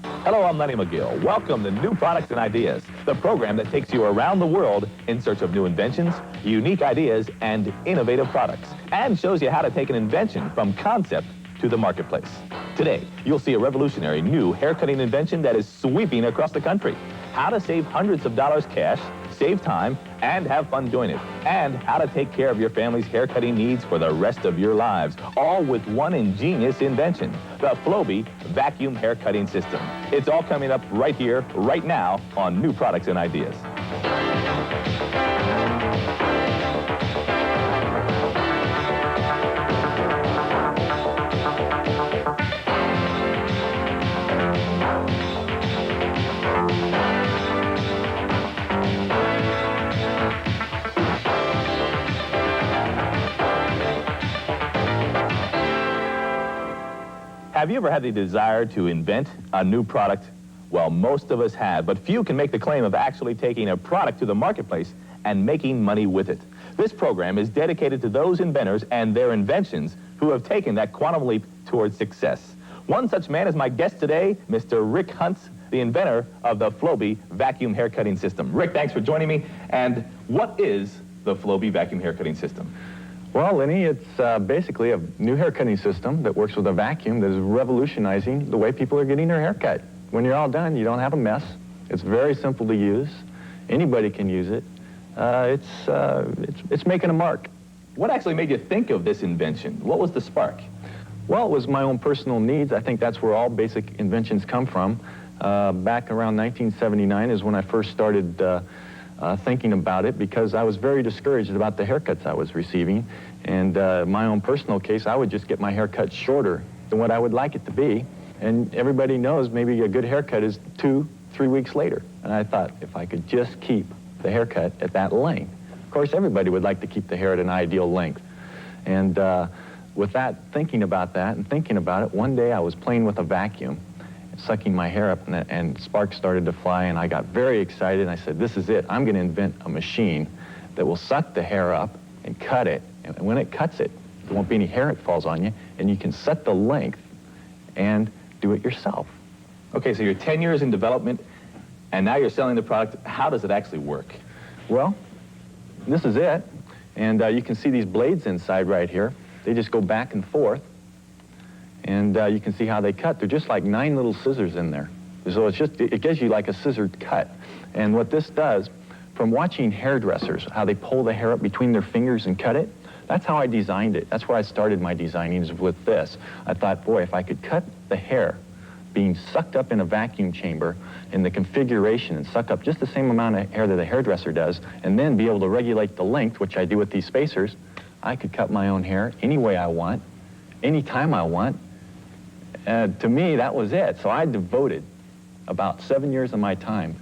Hello, I'm Lenny McGill. Welcome to New Products and Ideas, the program that takes you around the world in search of new inventions, unique ideas, and innovative products, and shows you how to take an invention from concept to the marketplace. Today, you'll see a revolutionary new haircutting invention that is sweeping across the country. How to save hundreds of dollars cash, save time, and have fun doing it. And how to take care of your family's haircutting needs for the rest of your lives, all with one ingenious invention, the Flowbee vacuum haircutting system. It's all coming up right here, right now, on New Products and Ideas. Have you ever had the desire to invent a new product? Well, most of us have, but few can make the claim of actually taking a product to the marketplace and making money with it. This program is dedicated to those inventors and their inventions who have taken that quantum leap towards success. One such man is my guest today, Mr. Rick Hunt, the inventor of the Flowbee vacuum haircutting system. Rick, thanks for joining me. And what is the Flowbee vacuum haircutting system? Well, Lenny, it's basically a new haircutting system that works with a vacuum that is revolutionizing the way people are getting their hair cut. When you're all done, you don't have a mess. It's very simple to use. Anybody can use it. It's making a mark. What actually made you think of this invention? What was the spark? Well, it was my own personal needs. I think that's where all basic inventions come from. Back around 1979 is when I first started thinking about it, because I was very discouraged about the haircuts I was receiving. And my own personal case, I would just get my hair cut shorter than what I would like it to be. And everybody knows maybe a good haircut is 2-3 weeks later. And I thought, if I could just keep the haircut at that length. Of course, everybody would like to keep the hair at an ideal length. And with that, thinking about that and thinking about it, one day I was playing with a vacuum, sucking my hair up, and sparks started to fly, and I got very excited, and I said, this is it. I'm going to invent a machine that will suck the hair up and cut it, and when it cuts it, there won't be any hair that falls on you, and you can set the length and do it yourself. Okay, so you're 10 years in development, and now you're selling the product. How does it actually work? Well, this is it, and you can see these blades inside right here. They just go back and forth. And you can see how they cut. They're just like 9 little scissors in there. So it gives you like a scissored cut. And what this does, from watching hairdressers, how they pull the hair up between their fingers and cut it, that's how I designed it. That's where I started my designing, is with this. I thought, boy, if I could cut the hair being sucked up in a vacuum chamber in the configuration and suck up just the same amount of hair that a hairdresser does, and then be able to regulate the length, which I do with these spacers, I could cut my own hair any way I want, anytime I want. To me, that was it. So I devoted about 7 years of my time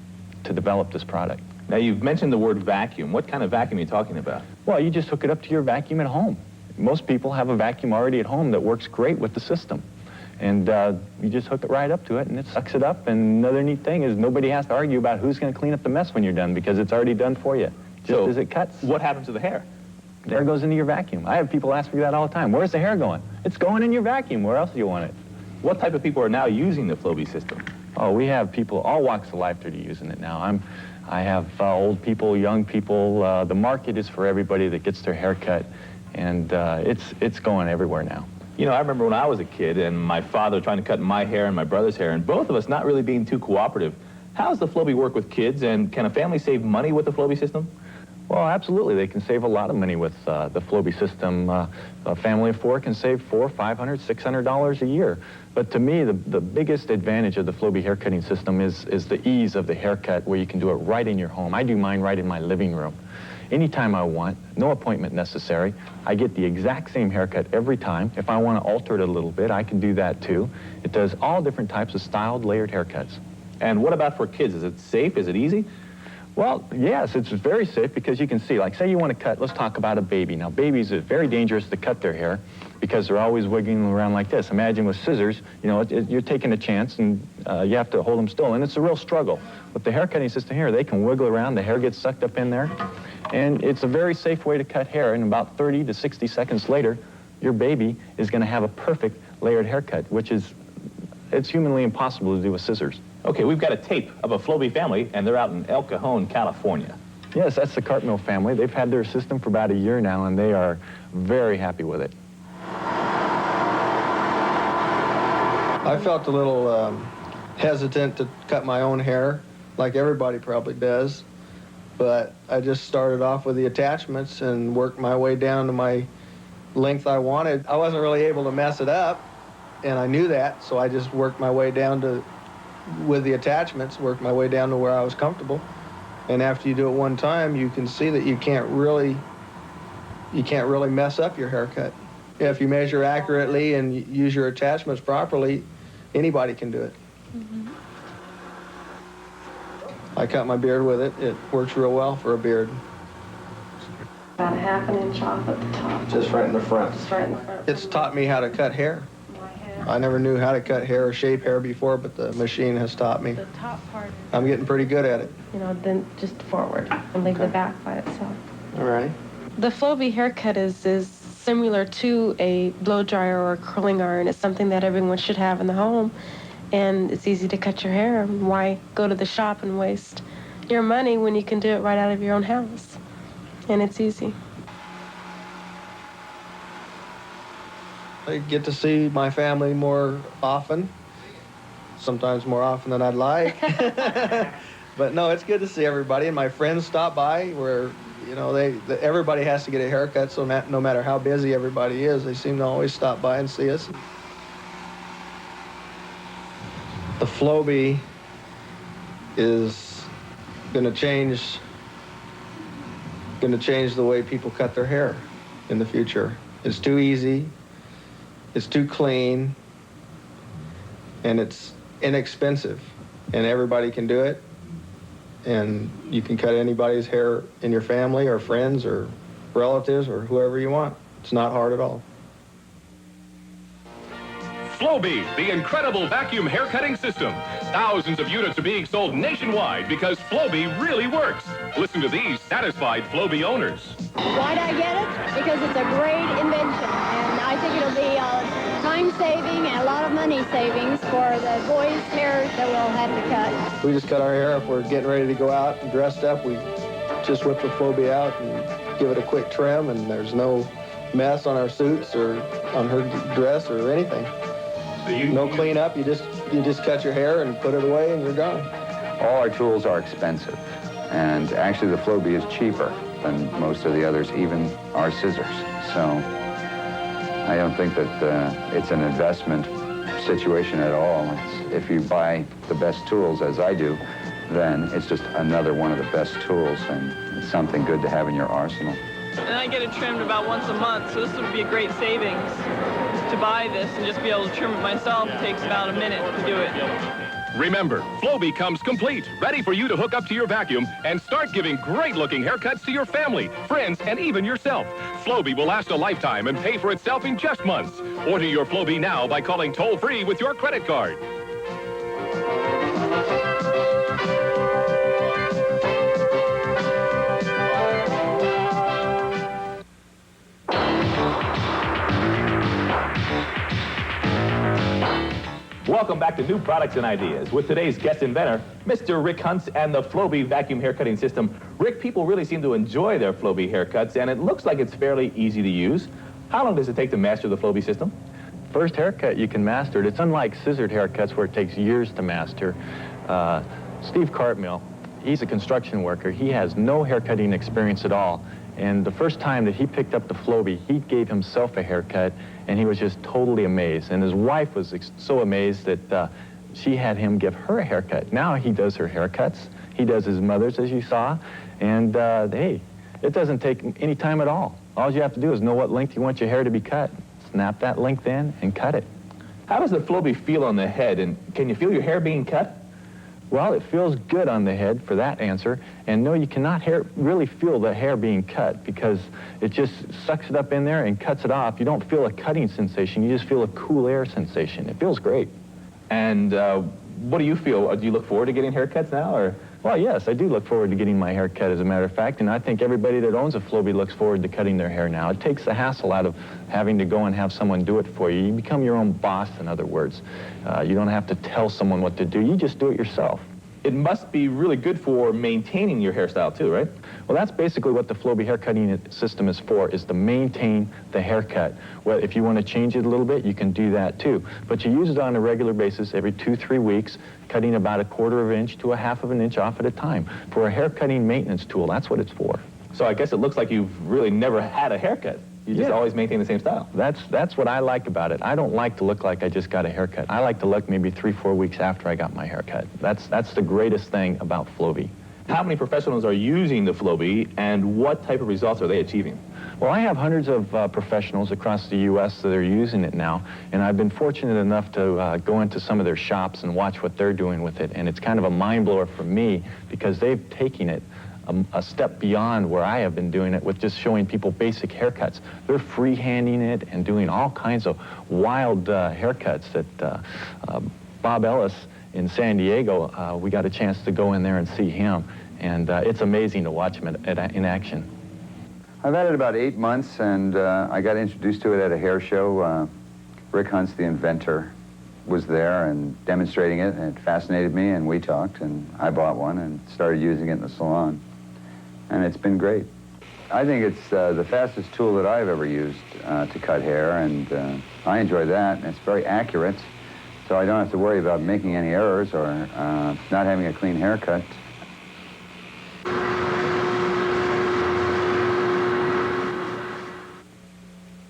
to develop this product. Now, you've mentioned the word vacuum. What kind of vacuum are you talking about? Well, you just hook it up to your vacuum at home. Most people have a vacuum already at home that works great with the system. And you just hook it right up to it, and it sucks it up. And another neat thing is nobody has to argue about who's going to clean up the mess when you're done, because it's already done for you, just as it cuts. What happens to the hair? The hair goes into your vacuum. I have people ask me that all the time. Where's the hair going? It's going in your vacuum. Where else do you want it? What type of people are now using the Flowbee system? Oh, we have people, all walks of life, that are using it now. I have old people, young people. The market is for everybody that gets their hair cut, and it's going everywhere now. You know, I remember when I was a kid and my father trying to cut my hair and my brother's hair, and both of us not really being too cooperative. How does the Flowbee work with kids, and can a family save money with the Flowbee system? Well, absolutely. They can save a lot of money with the Flowbee system. A family of 4 can save $400, $500, $600 a year. But to me, the biggest advantage of the Flowbee haircutting system is the ease of the haircut, where you can do it right in your home. I do mine right in my living room. Anytime I want, no appointment necessary. I get the exact same haircut every time. If I want to alter it a little bit, I can do that too. It does all different types of styled, layered haircuts. And what about for kids? Is it safe? Is it easy? Well, yes, it's very safe, because you can see, like, say you want to cut, let's talk about a baby. Now, babies, it's very dangerous to cut their hair because they're always wiggling around like this. Imagine with scissors, you know, you're taking a chance, and you have to hold them still, and it's a real struggle. With the hair cutting system here, they can wiggle around, the hair gets sucked up in there, and it's a very safe way to cut hair, and about 30 to 60 seconds later, your baby is going to have a perfect layered haircut, which is it's humanly impossible to do with scissors. Okay, we've got a tape of a Flowbee family, and they're out in El Cajon, California. Yes, that's the Cartmill family. They've had their system for about a year now, and they are very happy with it. I felt a little hesitant to cut my own hair, like everybody probably does. But I just started off with the attachments and worked my way down to my length I wanted. I wasn't really able to mess it up, and I knew that, so I just worked my way down to, with the attachments, worked my way down to where I was comfortable. And after you do it one time, you can see that you can't really mess up your haircut. If you measure accurately and use your attachments properly, anybody can do it. Mm-hmm. I cut my beard with it. It works real well for a beard. About a ½ inch off at the top. Just right in the front. Just right in the front. It's taught me how to cut hair. I never knew how to cut hair or shape hair before, but the machine has taught me. The top part. I'm getting pretty good at it. You know, then just forward and leave the back by itself. All right. The Flowbee haircut is similar to a blow dryer or a curling iron. It's something that everyone should have in the home, and it's easy to cut your hair. Why go to the shop and waste your money when you can do it right out of your own house? And it's easy. I get to see my family more often, sometimes more often than I'd like. But no, it's good to see everybody, and my friends stop by where, you know, everybody has to get a haircut, so no matter how busy everybody is, they seem to always stop by and see us. The Flowbee is going to change the way people cut their hair in the future. It's too easy. It's too clean, and it's inexpensive, and everybody can do it, and you can cut anybody's hair in your family or friends or relatives or whoever you want. It's not hard at all. Flowbee, the incredible vacuum hair cutting system. Thousands of units are being sold nationwide because Flowbee really works. Listen to these satisfied Flowbee owners. Why'd I get it? Because it's a great invention, and I think it'll be time saving and a lot of money savings for the boys' hair that we'll have to cut. We just cut our hair if we're getting ready to go out and dressed up. We just whip the Flowbee out and give it a quick trim, and there's no mess on our suits or on her dress or anything. No cleanup. You just cut your hair and put it away, and you're gone. All our tools are expensive, and actually the Flowbee is cheaper than most of the others, even our scissors. So I don't think that it's an investment situation at all. If you buy the best tools, as I do, then it's just another one of the best tools, and it's something good to have in your arsenal. And I get it trimmed about once a month, so this would be a great savings to buy this and just be able to trim it myself. It takes about a minute to do it. Remember, Flowbee comes complete, ready for you to hook up to your vacuum and start giving great-looking haircuts to your family, friends, and even yourself. Flowbee will last a lifetime and pay for itself in just months. Order your Flowbee now by calling toll-free with your credit card. Welcome back to New Products and Ideas with today's guest inventor, Mr. Rick Huntz and the Flowbee vacuum haircutting system. Rick, people really seem to enjoy their Flowbee haircuts, and it looks like it's fairly easy to use. How long does it take to master the Flowbee system? First haircut, you can master it. It's unlike scissored haircuts where it takes years to master. Steve Cartmill, he's a construction worker. He has no haircutting experience at all. And the first time that he picked up the Flowbee, he gave himself a haircut, and he was just totally amazed. And his wife was so amazed that she had him give her a haircut. Now he does her haircuts. He does his mother's, as you saw. And hey, it doesn't take any time at all. All you have to do is know what length you want your hair to be cut. Snap that length in and cut it. How does the Flowbee feel on the head, and can you feel your hair being cut? Well, it feels good on the head for that answer. And no, you cannot really feel the hair being cut because it just sucks it up in there and cuts it off. You don't feel a cutting sensation. You just feel a cool air sensation. It feels great. And what do you feel? Do you look forward to getting haircuts now, or? Well, yes, I do look forward to getting my hair cut, as a matter of fact, and I think everybody that owns a Flowbee looks forward to cutting their hair now. It takes the hassle out of having to go and have someone do it for you. You become your own boss, in other words. You don't have to tell someone what to do. You just do it yourself. It must be really good for maintaining your hairstyle too, right? Well, that's basically what the Flowbee hair cutting system is for, is to maintain the haircut. Well, if you want to change it a little bit, you can do that too. But you use it on a regular basis every 2-3 weeks, cutting about 1/4 inch to 1/2 inch off at a time. For a hair cutting maintenance tool, that's what it's for. So I guess it looks like you've really never had a haircut. You just always maintain the same style. That's what I like about it. I don't like to look like I just got a haircut. I like to look maybe 3-4 weeks after I got my haircut. That's the greatest thing about Flowbee. How many professionals are using the Flowbee, and what type of results are they achieving? Well, I have hundreds of professionals across the U.S. that are using it now, and I've been fortunate enough to go into some of their shops and watch what they're doing with it, and it's kind of a mind blower for me because they've taken it a step beyond where I have been doing it with just showing people basic haircuts. They're freehanding it and doing all kinds of wild haircuts that Bob Ellis in San Diego, we got a chance to go in there and see him, and it's amazing to watch him in action. I've had it about 8 months, and I got introduced to it at a hair show. Rick Hunt's the inventor was there and demonstrating it, and it fascinated me, and we talked, and I bought one and started using it in the salon. And it's been great. I think it's the fastest tool that I've ever used to cut hair, and I enjoy that, and it's very accurate, so I don't have to worry about making any errors or not having a clean haircut.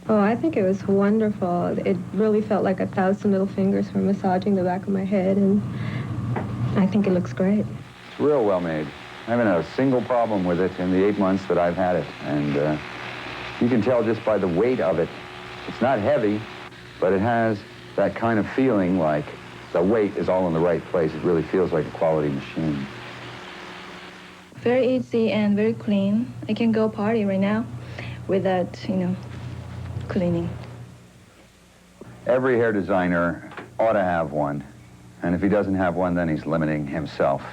Oh, I think it was wonderful. It really felt like 1,000 little fingers were massaging the back of my head, and I think it looks great. It's real well made. I haven't had a single problem with it in the 8 months that I've had it, and you can tell just by the weight of it. It's not heavy, but it has that kind of feeling like the weight is all in the right place. It really feels like a quality machine. Very easy and very clean. I can go party right now without, cleaning. Every hair designer ought to have one, and if he doesn't have one, then he's limiting himself.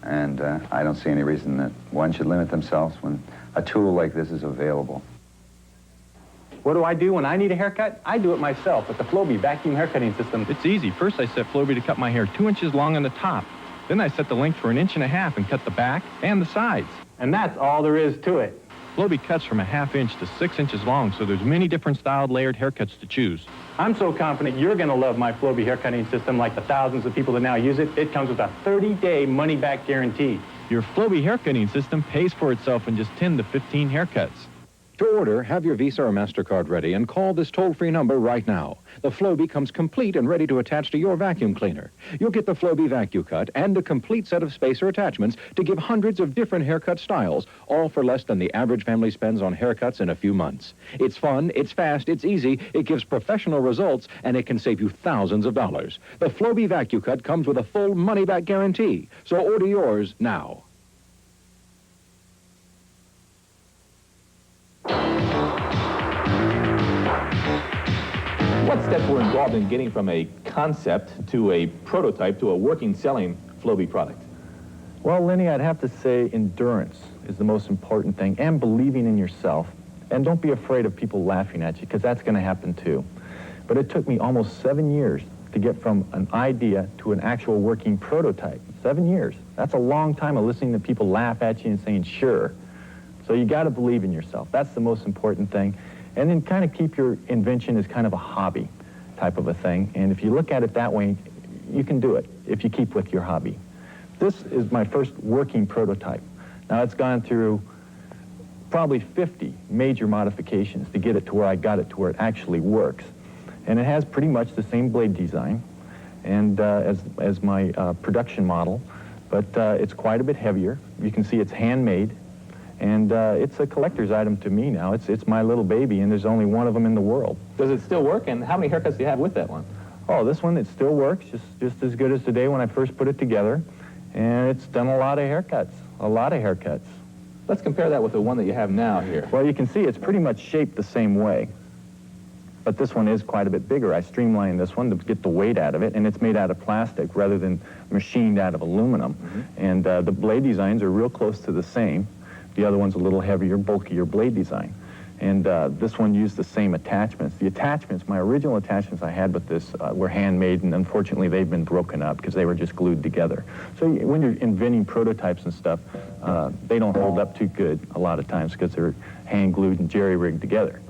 And I don't see any reason that one should limit themselves when a tool like this is available. What do I do when I need a haircut? I do it myself with the Flowbee vacuum hair cutting system. It's easy. First, I set Flowbee to cut my hair 2 inches long on the top. Then I set the length for 1.5 inches and cut the back and the sides. And that's all there is to it. Flowbee cuts from 1/2 inch to 6 inches long, so there's many different styled layered haircuts to choose. I'm so confident you're going to love my Flowbee hair cutting system like the thousands of people that now use it. It comes with a 30-day money-back guarantee. Your Flowbee hair cutting system pays for itself in just 10 to 15 haircuts. To order, have your Visa or MasterCard ready and call this toll-free number right now. The Flowbee comes complete and ready to attach to your vacuum cleaner. You'll get the Flowbee Vacuum Cut and a complete set of spacer attachments to give hundreds of different haircut styles, all for less than the average family spends on haircuts in a few months. It's fun, it's fast, it's easy, it gives professional results, and it can save you thousands of dollars. The Flowbee Vacuum Cut comes with a full money-back guarantee, so order yours now. What steps were involved in getting from a concept to a prototype to a working, selling Flowbee product? Well, Lenny, I'd have to say endurance is the most important thing, and believing in yourself. And don't be afraid of people laughing at you, because that's going to happen too. But it took me almost 7 years to get from an idea to an actual working prototype. 7 years. That's a long time of listening to people laugh at you and saying, sure. So you got to believe in yourself. That's the most important thing. And then kind of keep your invention as kind of a hobby type of a thing. And if you look at it that way, you can do it if you keep with your hobby. This is my first working prototype. Now, it's gone through probably 50 major modifications to get it to where I got it to where it actually works. And it has pretty much the same blade design and as my production model, but it's quite a bit heavier. You can see it's handmade. And it's a collector's item to me now. It's my little baby, and there's only one of them in the world. Does it still work, and how many haircuts do you have with that one? Oh, this one, it still works, just as good as the day when I first put it together. And it's done a lot of haircuts, a lot of haircuts. Let's compare that with the one that you have now here. Well, you can see it's pretty much shaped the same way. but this one is quite a bit bigger. I streamlined this one to get the weight out of it, and it's made out of plastic rather than machined out of aluminum. And the blade designs are real close to the same. The other one's a little heavier, bulkier blade design. And this one used the same attachments. The attachments, my original attachments I had with this were handmade, and unfortunately they've been broken up because they were just glued together. So when you're inventing prototypes and stuff, they don't hold up too good a lot of times because they're hand glued and jerry-rigged together.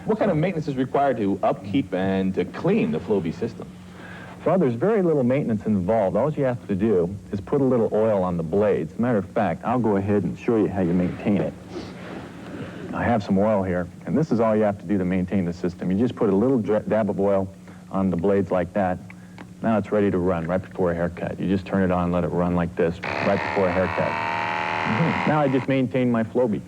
What kind of maintenance is required to upkeep and to clean the Flowbee system? Well, there's very little maintenance involved. All you have to do is put a little oil on the blades. As a matter of fact, I'll go ahead and show you how you maintain it. I have some oil here, and this is all you have to do to maintain the system. You just put a little dab of oil on the blades like that. Now it's ready to run right before a haircut. You just turn it on and let it run like this right before a haircut. Now I just maintain my Flowbee.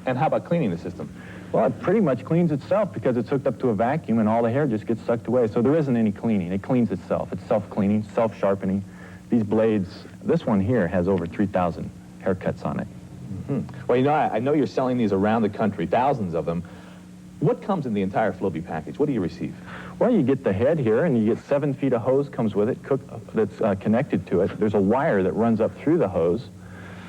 And how about cleaning the system? Well, it pretty much cleans itself because it's hooked up to a vacuum and all the hair just gets sucked away. So there isn't any cleaning. It cleans itself. It's self-cleaning, self-sharpening. These blades, this one here has over 3,000 haircuts on it. Well, you know, I know you're selling these around the country, thousands of them. What comes in the entire Flowbee package? What do you receive? Well, you get the head here, and you get 7 feet of hose comes with it, that's connected to it. There's a wire that runs up through the hose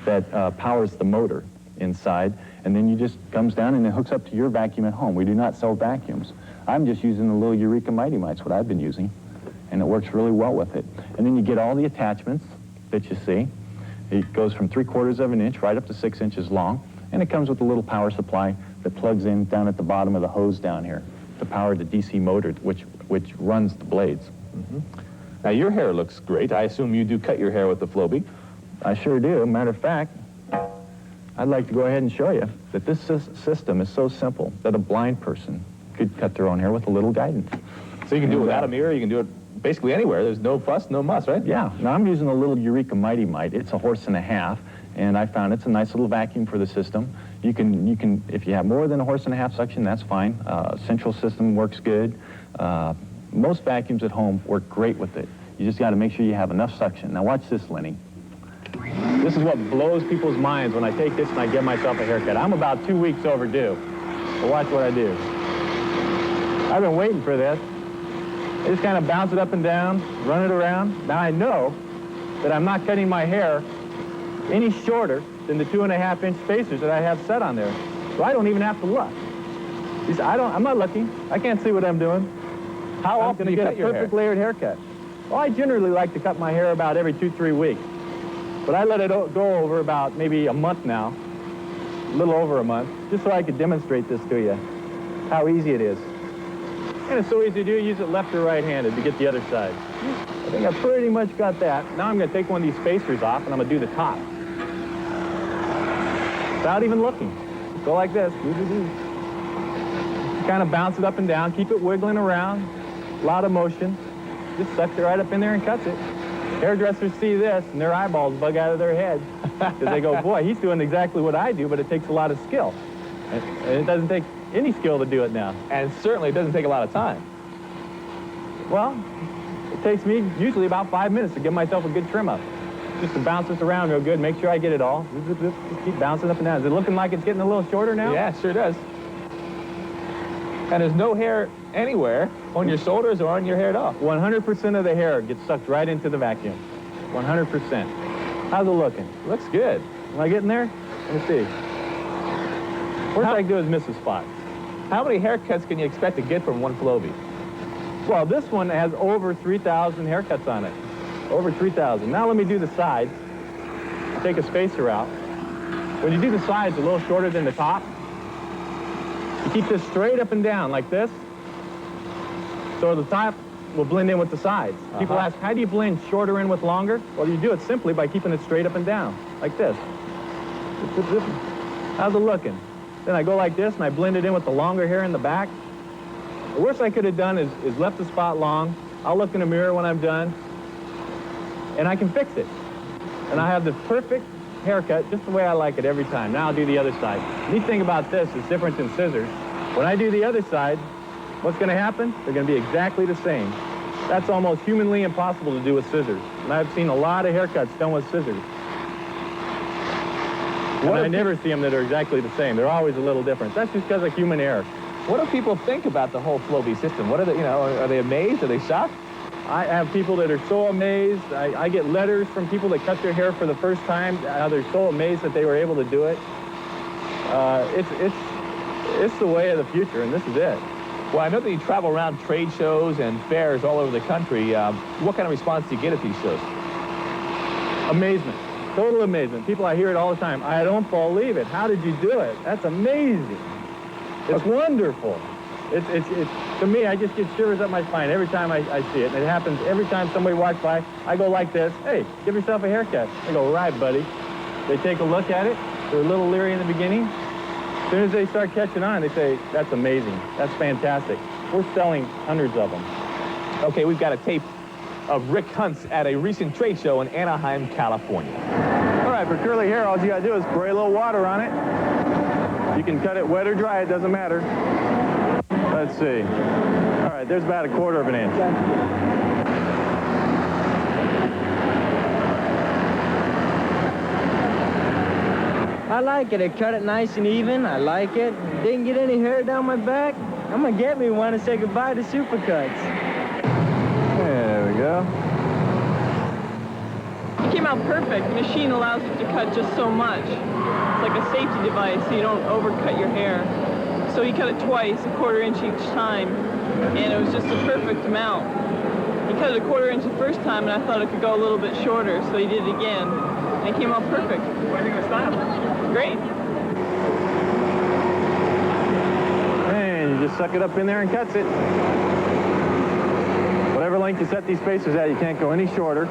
that powers the motor inside, and then you just comes down and it hooks up to your vacuum at home. We do not sell vacuums. I'm just using the little Eureka Mighty Mites, what I've been using, and it works really well with it. And then you get all the attachments that you see. It goes from 3/4 of an inch right up to 6 inches long, and it comes with a little power supply that plugs in down at the bottom of the hose down here to power the DC motor, which runs the blades. Now, your hair looks great. I assume you do cut your hair with the Flowbee. I sure do. Matter of fact, I'd like to go ahead and show you that this system is so simple that a blind person could cut their own hair with a little guidance. So you can do it without a mirror, you can do it basically anywhere. There's no fuss, no muss, right? Yeah. Now I'm using a little Eureka Mighty Mite. It's a 1.5 horses, and I found it's a nice little vacuum for the system. You can, if you have more than a 1.5 horses suction, that's fine. Central system works good. Most vacuums at home work great with it. You just got to make sure you have enough suction. Now watch this, Lenny. This is what blows people's minds when I take this and I give myself a haircut. I'm about 2 weeks overdue. But watch what I do. I've been waiting for this. I just kind of bounce it up and down, run it around. Now I know that I'm not cutting my hair any shorter than the 2.5-inch spacers that I have set on there. So I don't even have to look. I'm not looking. I can't see what I'm doing. How often do you cut your hair? Perfect layered haircut. Well, I generally like to cut my hair about every 2-3 weeks. But I let it go over about maybe a month now, a little over a month, just so I could demonstrate this to you, how easy it is. And it's so easy to do, use it left or right-handed to get the other side. I think I pretty much got that. Now I'm going to take one of these spacers off, and I'm going to do the top. Without even looking. Go like this. Kind of bounce it up and down, keep it wiggling around, a lot of motion. Just sucks it right up in there and cuts it. Hairdressers see this, and their eyeballs bug out of their head. Because they go, boy, he's doing exactly what I do, but it takes a lot of skill. And it doesn't take any skill to do it now. And certainly it doesn't take a lot of time. Well, it takes me usually about 5 minutes to give myself a good trim up. Just to bounce this around real good, make sure I get it all. Just keep bouncing up and down. Is it looking like it's getting a little shorter now? Yeah, it sure does. And there's no hair anywhere on your shoulders or on your hair at all. 100% of the hair gets sucked right into the vacuum. 100%. How's it looking? Looks good. Am I getting there? Let me see. Worst I can do is miss a spot. How many haircuts can you expect to get from one Flowbee? Well, this one has over 3,000 haircuts on it. Over 3,000. Now let me do the sides. Take a spacer out. When you do the sides a little shorter than the top, you keep this straight up and down like this, so the top will blend in with the sides. People ask, how do you blend shorter in with longer? Well, you do it simply by keeping it straight up and down, like this. How's it looking? Then I go like this, and I blend it in with the longer hair in the back. The worst I could have done is left the spot long. I'll look in the mirror when I'm done, and I can fix it. And I have the perfect haircut just the way I like it every time. Now I'll do the other side. The neat thing about this is different than scissors. When I do the other side, what's going to happen? They're going to be exactly the same. That's almost humanly impossible to do with scissors. And I've seen a lot of haircuts done with scissors. And I never see them that are exactly the same. They're always a little different. That's just because of human error. What do people think about the whole Flowbee system? What are they, you know, are they amazed? Are they shocked? I have people that are so amazed. I get letters from people that cut their hair for the first time, how they're so amazed that they were able to do it. It's the way of the future, and this is it. Well, I know that you travel around trade shows and fairs all over the country. What kind of response do you get at these shows? Amazement. Total amazement. People, I hear it all the time. I don't believe it. How did you do it? That's amazing. It's wonderful. It's to me, I just get shivers up my spine every time I see it. And it happens every time somebody walks by. I go like this. Hey, give yourself a haircut. I go, right, buddy. They take a look at it. They're a little leery in the beginning. As soon as they start catching on, they say, that's amazing. That's fantastic. We're selling hundreds of them. Okay, we've got a tape of Rick Huntz at a recent trade show in Anaheim, California. All right, for curly hair, all you got to do is spray a little water on it. You can cut it wet or dry. It doesn't matter. Let's see. All right, there's about 1/4 of an inch. I like it. It cut it nice and even. I like it. Didn't get any hair down my back. I'm going to get me one to say goodbye to Supercuts. There we go. It came out perfect. The machine allows you to cut just so much. It's like a safety device so you don't overcut your hair. So he cut it twice, 1/4 inch each time, and it was just the perfect amount. He cut it 1/4 inch the first time, and I thought it could go a little bit shorter, so he did it again, and it came out perfect. What do you think of the style? Great. And you just suck it up in there and cuts it. Whatever length you set these spacers at, you can't go any shorter.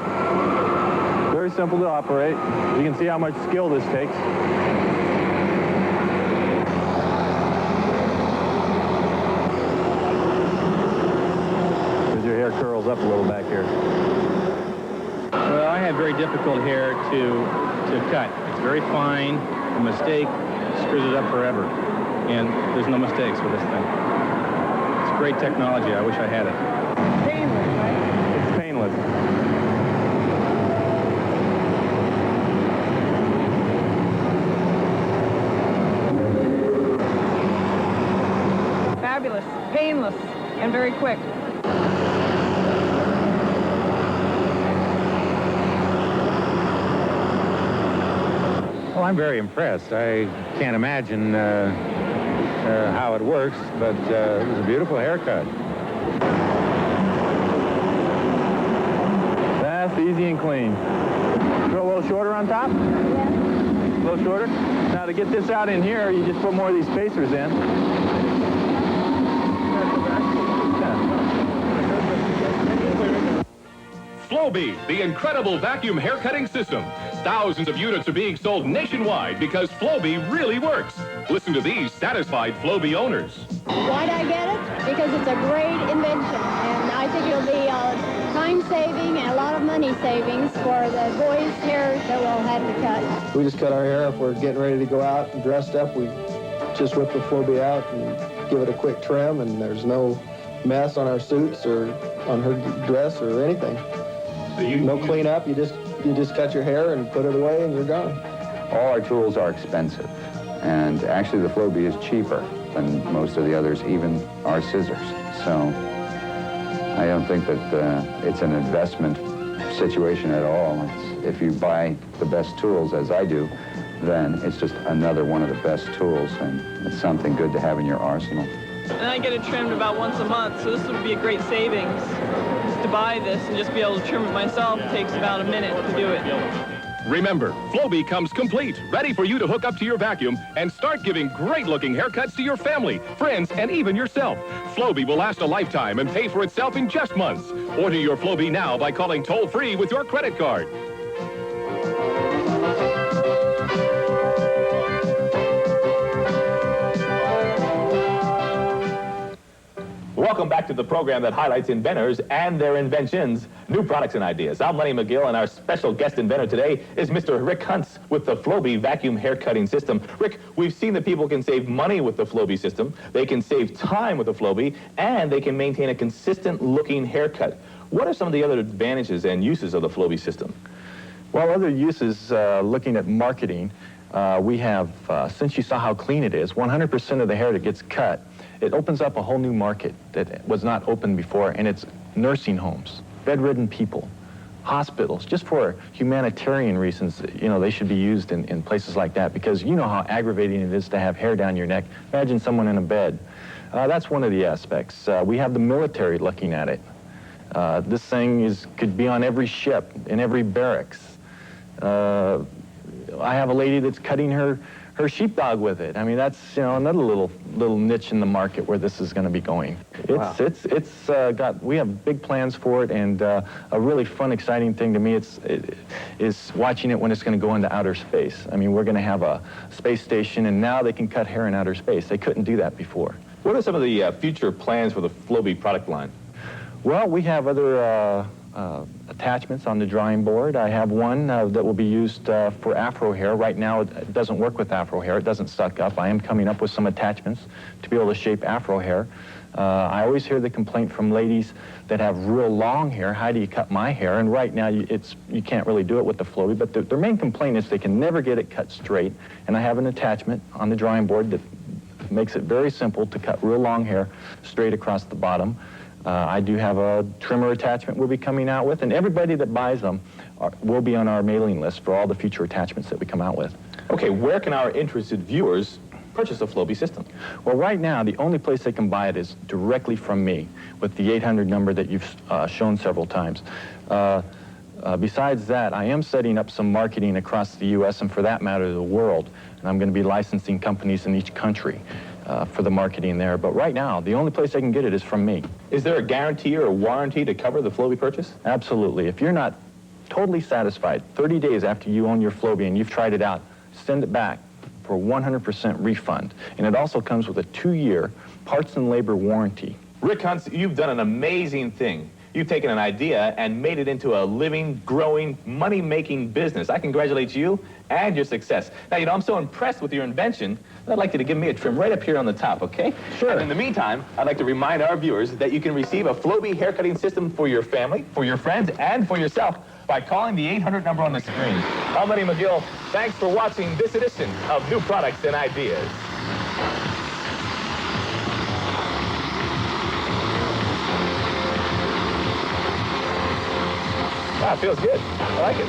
Very simple to operate. You can see how much skill this takes. Your hair curls up a little back here. Well, I have very difficult hair to cut. It's very fine. A mistake screws it up forever. And there's no mistakes with this thing. It's great technology. I wish I had it. Painless, right? It's painless. Fabulous, painless, and very quick. Well, I'm very impressed. I can't imagine how it works, but it was a beautiful haircut. Fast, easy, and clean. Go a little shorter on top? Yeah. A little shorter? Now, to get this out in here, you just put more of these spacers in. Flowbee, the incredible vacuum haircutting system. Thousands of units are being sold nationwide because Flowbee really works. Listen to these satisfied Flowbee owners. Why'd I get it? Because it's a great invention, and I think it'll be time saving and a lot of money savings for the boys' hair that we'll have to cut. We just cut our hair if we're getting ready to go out and dressed up. We just whip the Flowbee out and give it a quick trim, and there's no mess on our suits or on her dress or anything. No cleanup. You just cut your hair and put it away, and you're gone. All our tools are expensive, and actually the Flowbee is cheaper than most of the others, even our scissors. So I don't think that it's an investment situation at all. If you buy the best tools, as I do, then it's just another one of the best tools, and it's something good to have in your arsenal. And I get it trimmed about once a month, so this would be a great savings. To buy this and just be able to trim it myself takes about a minute to do it. Remember, Flowbee comes complete, ready for you to hook up to your vacuum and start giving great-looking haircuts to your family, friends, and even yourself. Flowbee will last a lifetime and pay for itself in just months. Order your Flowbee now by calling toll-free with your credit card. Welcome back to the program that highlights inventors and their inventions, new products and ideas. I'm Lenny McGill, and our special guest inventor today is Mr. Rick Huntz with the Flowbee vacuum hair cutting system. Rick, we've seen that people can save money with the Flowbee system, they can save time with the Flowbee, and they can maintain a consistent looking haircut. What are some of the other advantages and uses of the Flowbee system? Well, other uses, looking at marketing, we have, since you saw how clean it is, 100% of the hair that gets cut it opens up a whole new market that was not open before, and it's nursing homes, bedridden people, hospitals, just for humanitarian reasons. You know, they should be used in places like that, because you know how aggravating it is to have hair down your neck. Imagine someone in a bed. That's one of the aspects. We have the military looking at it. This thing could be on every ship, in every barracks. I have a lady that's cutting her sheepdog with it. I mean, that's, you know, another little niche in the market where this is going to be going. Wow. We have big plans for it, and a really fun, exciting thing to me is watching it when it's going to go into outer space. I mean, we're going to have a space station, and now they can cut hair in outer space. They couldn't do that before. What are some of the future plans for the Flowbee product line? Well, we have other attachments on the drawing board. I have one that will be used for afro hair. Right now, it doesn't work with afro hair. It doesn't suck up. I am coming up with some attachments to be able to shape afro hair. I always hear the complaint from ladies that have real long hair, how do you cut my hair? And right now, you can't really do it with the Flowbee, but their main complaint is they can never get it cut straight. And I have an attachment on the drawing board that makes it very simple to cut real long hair straight across the bottom. I do have a trimmer attachment we'll be coming out with, and everybody that buys them will be on our mailing list for all the future attachments that we come out with. Okay, where can our interested viewers purchase a Flowbee system? Well, right now, the only place they can buy it is directly from me with the 800 number that you've shown several times. Besides that, I am setting up some marketing across the U.S. and, for that matter, the world, and I'm going to be licensing companies in each country for the marketing there. But right now, the only place I can get it is from me. Is there a guarantee or a warranty to cover the Flowbee purchase? Absolutely. If you're not totally satisfied, 30 days after you own your Flowbee and you've tried it out, send it back for 100% refund. And it also comes with a 2-year parts and labor warranty. Rick Huntz, you've done an amazing thing. You've taken an idea and made it into a living, growing, money-making business. I congratulate you and your success. Now, you know, I'm so impressed with your invention that I'd like you to give me a trim right up here on the top, okay? Sure. And in the meantime, I'd like to remind our viewers that you can receive a Flowbee haircutting system for your family, for your friends, and for yourself by calling the 800 number on the screen. I'm Lenny McGill. Thanks for watching this edition of New Products and Ideas. Wow, it feels good. I like it.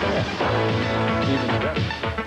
Yeah. Even better.